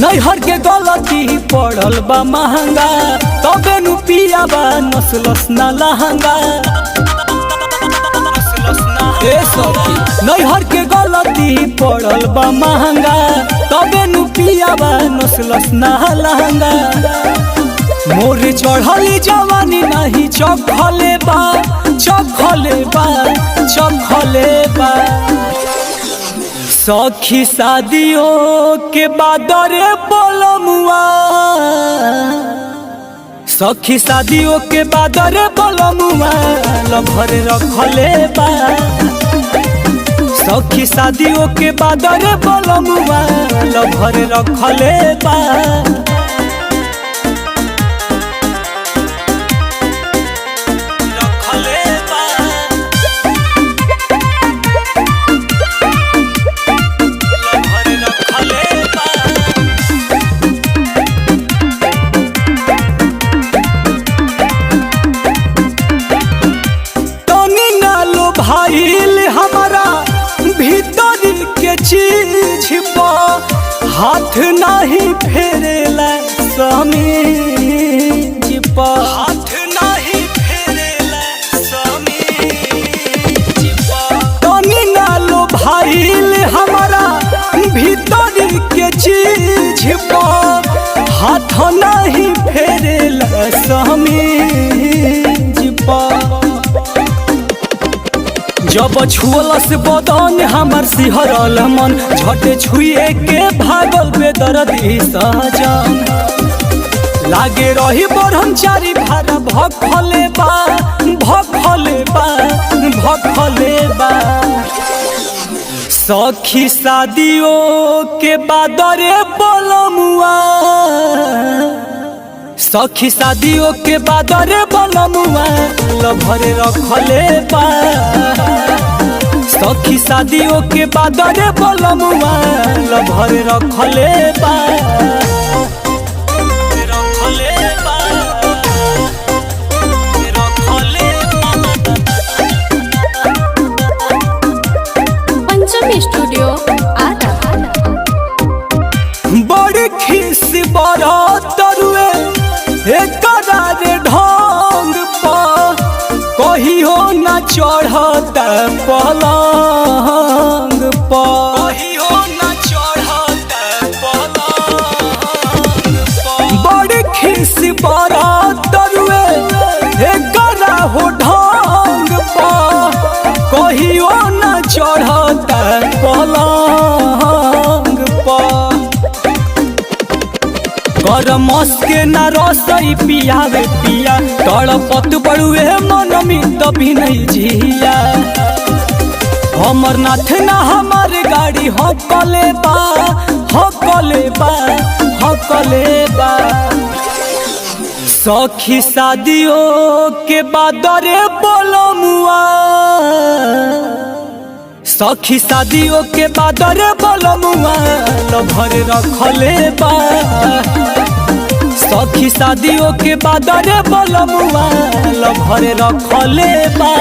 नैहर के गलती पड़ल बा महंगा तबे नु पिया बा नसलस ना लहंगा। नैहर के गलती पड़ल बा महंगा तबे नु पिया बा नसलस ना लहंगा। मोर चढ़ली जवानी नहीं चखले बा चखले बा चखले बा। सखी शादियों के बाद रे बोलमुआ सखी शादियों के बाद रे बोलमुआ लभर रखले बा। सखी शादियों के बाद रे बोलमुआ लभर रखले बा। भाईल हमारा भीतर के चीज पर हाथ नहीं फेरेला समीज पर हाथ नहीं फेरेला समीज पर। तनी नालो भाईल हमारा भीतर के चीज पर हाथ नहीं फेरेला समीज पर। जब छुअलस बदन हमर सिहरल मन झटे छुए के भागल बेदर्दी सजन। लागे रही ब्रह्मचारी भारा भखले बा भखले बा भखले बा। सखी शादियों के बाद रे बोलमुआ सखी शादियों के बाद रे बोलमुआ लभर रखले बा। सखी शादियों के बाद रे बोलमुआ लभर रखले बा। पंचमी स्टूडियो आरा। बड़ी खिस बड़ा तरुए एकरा रे ढंग पर कहियो न चढ़ता पलंग पर कहियो न चढ़ता पलंग पर। बड़ी खिस बड़ा तरुए एकरा हो ढंग पर कहियो न चढ़ता पलंग पर। गरमस के न रसई पियावे पिया तड़पत बड़ुए मन में तभी नहीं जिया। अमरनाथ ना हमार गाड़ी हकले बा हकले बा हकले बा। सखी शादियों के बाद रे बोलमुआ सखी शादियों के बाद रे बोलमुआ लभर रखले बा। सखी शादियों के बाद रे बोलमुआ लभर रखले बा।